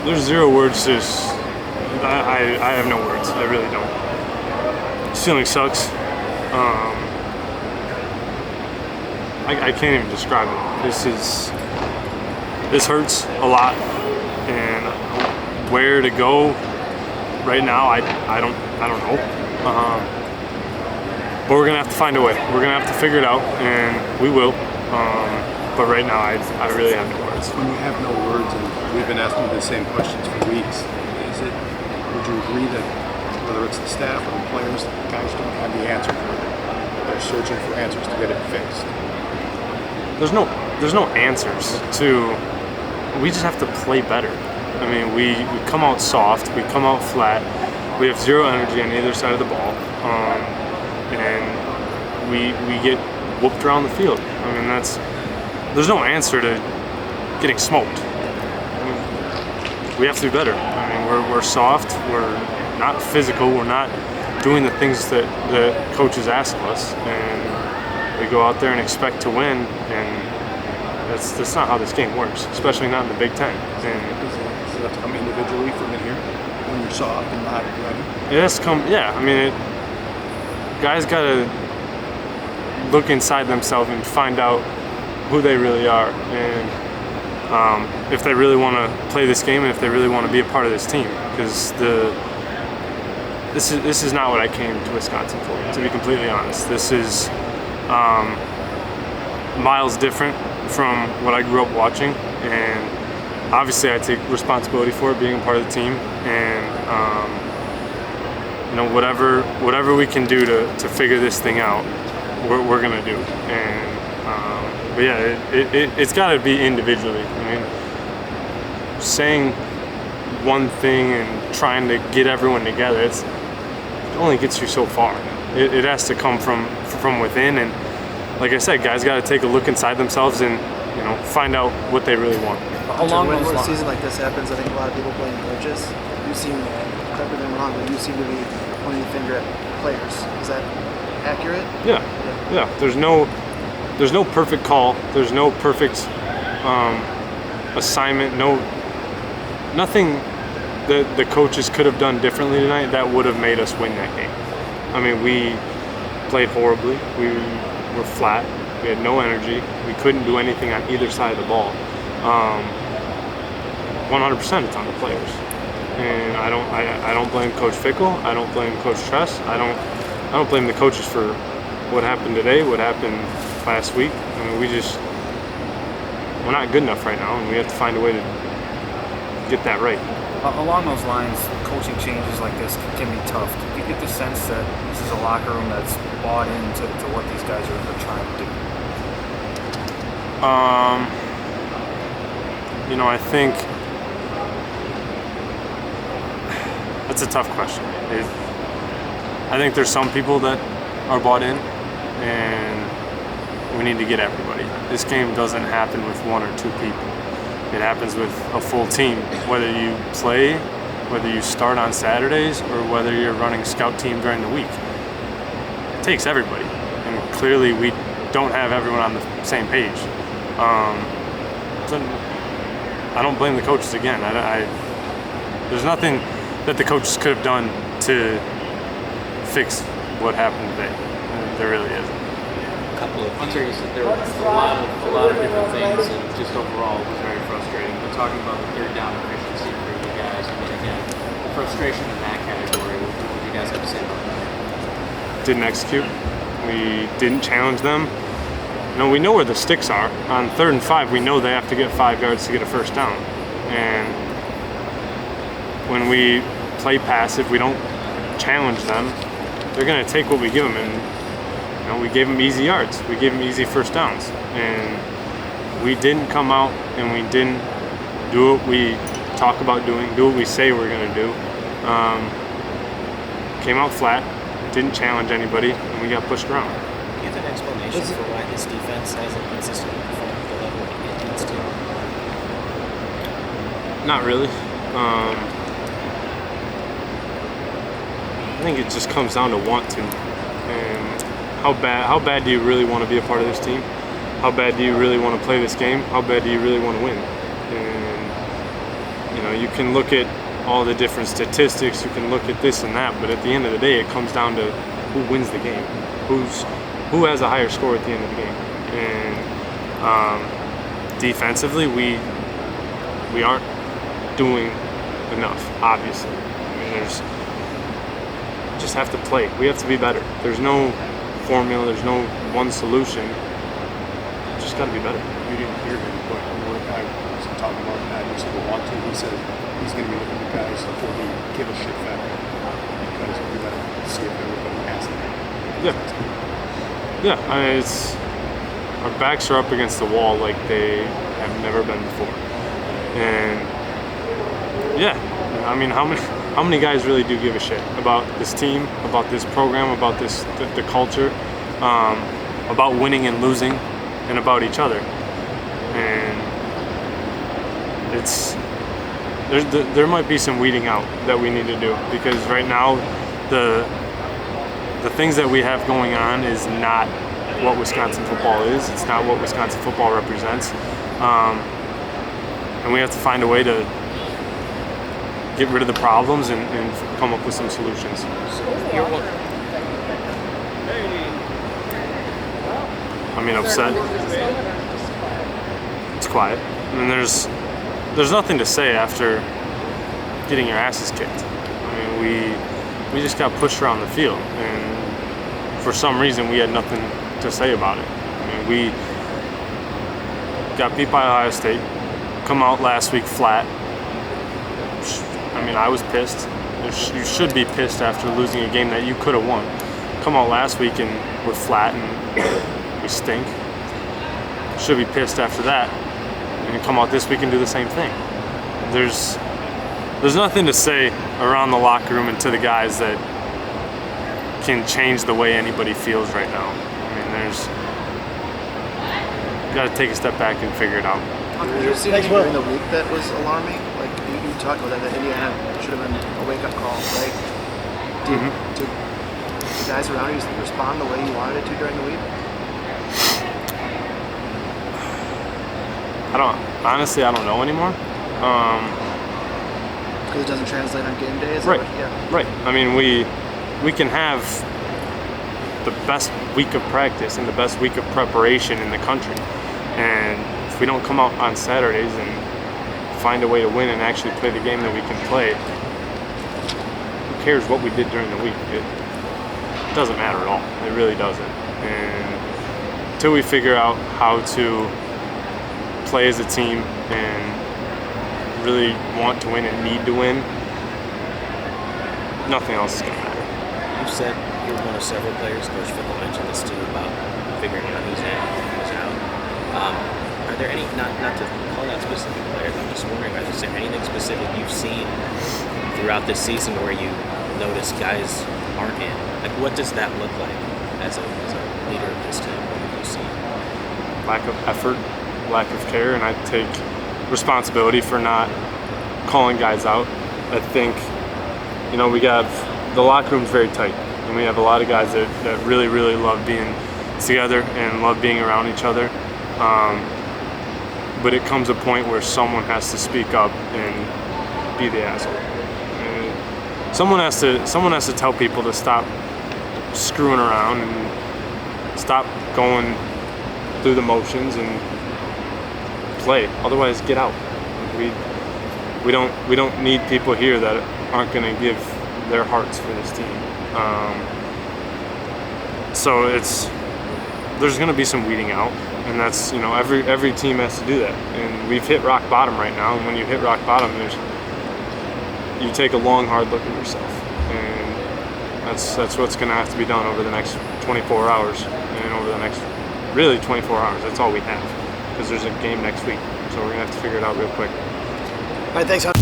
there's zero words. Just I have no words. I really don't. This feeling sucks. I can't even describe it. This hurts a lot, and where to go right now, I don't know. But we're gonna have to find a way. We're gonna have to figure it out, and we will. But right now, I really have no words. When you have no words, and we've been asking you the same questions for weeks, would you agree that whether it's the staff or the players, guys don't have the answer for it? They're searching for answers to get it fixed. There's no answers to. We just have to play better. I mean, we come out soft, we come out flat, we have zero energy on either side of the ball, and we get whooped around the field. I mean, there's no answer to getting smoked. I mean, we have to be better. I mean, we're soft, we're not physical, we're not doing the things that the coaches ask of us, and we go out there and expect to win, and that's not how this game works, especially not in the Big Ten. And does it have to come individually from in here when you're soft and not ready? It has to come, yeah. I mean, guys got to look inside themselves and find out who they really are, and if they really want to play this game, and if they really want to be a part of this team, because this is not what I came to Wisconsin for. To be completely honest, this is miles different from what I grew up watching, and obviously I take responsibility for it, being a part of the team, and whatever we can do to figure this thing out, we're gonna do. And but yeah, it's got to be individually. I mean, saying one thing and trying to get everyone together, it only gets you so far. It has to come from within, and like I said, guys got to take a look inside themselves and find out what they really want. Along when a season like this happens, I think a lot of people blame coaches. You seem, correct me if I'm wrong, but you seem to be pointing the finger at players. Is that accurate? Yeah. There's no perfect call. There's no perfect assignment. Nothing that the coaches could have done differently tonight that would have made us win that game. I mean, we played horribly. We were flat. We had no energy. We couldn't do anything on either side of the ball. 100% it's on the players, and I don't blame Coach Fickle. I don't blame Coach Tress. I don't blame the coaches for what happened today, what happened last week. I mean, we're not good enough right now, and we have to find a way to get that right. Along those lines, coaching changes like this can be tough. Do you get the sense that this is a locker room that's bought into what these guys are trying to do? I think that's a tough question. I think there's some people that are bought in, and we need to get everybody. This game doesn't happen with one or two people. It happens with a full team, whether you play, whether you start on Saturdays, or whether you're running scout team during the week. It takes everybody, and clearly we don't have everyone on the same page. So I don't blame the coaches again. There's nothing that the coaches could have done to fix what happened today. There really isn't. Hunter, you said there were a lot of different things, and just overall it was very frustrating. But talking about the third down efficiency for you guys, I mean, again, the frustration in that category, what would you guys have to say about that? Didn't execute. We didn't challenge them. We know where the sticks are. On 3rd and 5, we know they have to get 5 yards to get a first down. And when we play passive, we don't challenge them, they're going to take what we give them, and we gave them easy yards. We gave them easy first downs, and we didn't come out and we didn't do what we talk about doing, do what we say we're going to do. Came out flat, didn't challenge anybody, and we got pushed around. Do you have an explanation for why this defense hasn't consistently performed at the level it needs to? Not really. I think it just comes down to want to, and how bad do you really want to be a part of this team? How bad do you really want to play this game? How bad do you really want to win? And you can look at all the different statistics, you can look at this and that, but at the end of the day, it comes down to who wins the game, who has a higher score at the end of the game. And defensively, we aren't doing enough, obviously. I mean, we just have to play. We have to be better. There's no formula, there's no one solution. Just got to be better. You didn't hear him, but I was talking about that. He said, want to. He said he's going to be looking at guys for the give a shit factor because we got to see if everybody has that. Yeah. I mean, our backs are up against the wall like they have never been before. And yeah, I mean, how many guys really do give a shit about this team, about this program, about the culture, about winning and losing, and about each other? And there might be some weeding out that we need to do, because right now the things that we have going on is not what Wisconsin football is. It's not what Wisconsin football represents, and we have to find a way to get rid of the problems and come up with some solutions. I mean, upset. It's quiet. I mean, there's nothing to say after getting your asses kicked. I mean, we just got pushed around the field, and for some reason we had nothing to say about it. I mean, we got beat by Ohio State, come out last week flat. I mean, I was pissed. You should be pissed after losing a game that you could have won. Come out last week and we're flat and we stink. Should be pissed after that, and come out this week and do the same thing. There's nothing to say around the locker room and to the guys that can change the way anybody feels right now. I mean, got to take a step back and figure it out. Did you see anything during the week that was alarming? Like you talked about that Indiana should have been a wake-up call, right? Did the guys around you respond the way you wanted it to during the week? Honestly, I don't know anymore. Because it doesn't translate on game days? Right. Yeah. Right. I mean, we can have the best week of practice and the best week of preparation in the country, and if we don't come out on Saturdays and find a way to win and actually play the game that we can play, who cares what we did during the week? It doesn't matter at all. It really doesn't. And until we figure out how to play as a team and really want to win and need to win, nothing else is going to matter. You said you're one of several players, Coach Fickle mentioned this too, about figuring out who's in, who's out. Are there any, not to call out specific players, I'm just wondering, is there anything specific you've seen throughout this season where you notice guys aren't in? Like, what does that look like as a leader of this team? What have you seen? Lack of effort, lack of care, and I take responsibility for not calling guys out. I think, we got the locker room's very tight, and we have a lot of guys that really, really love being together and love being around each other. But it comes a point where someone has to speak up and be the asshole. And someone has to tell people to stop screwing around and stop going through the motions and play. Otherwise, get out. We don't need people here that aren't going to give their hearts for this team. So there's going to be some weeding out, and that's every team has to do that. And we've hit rock bottom right now. And when you hit rock bottom, you take a long, hard look at yourself, and that's what's going to have to be done over the next 24 hours, and over the next really 24 hours. That's all we have, because there's a game next week, so we're going to have to figure it out real quick. All right, thanks, Huner.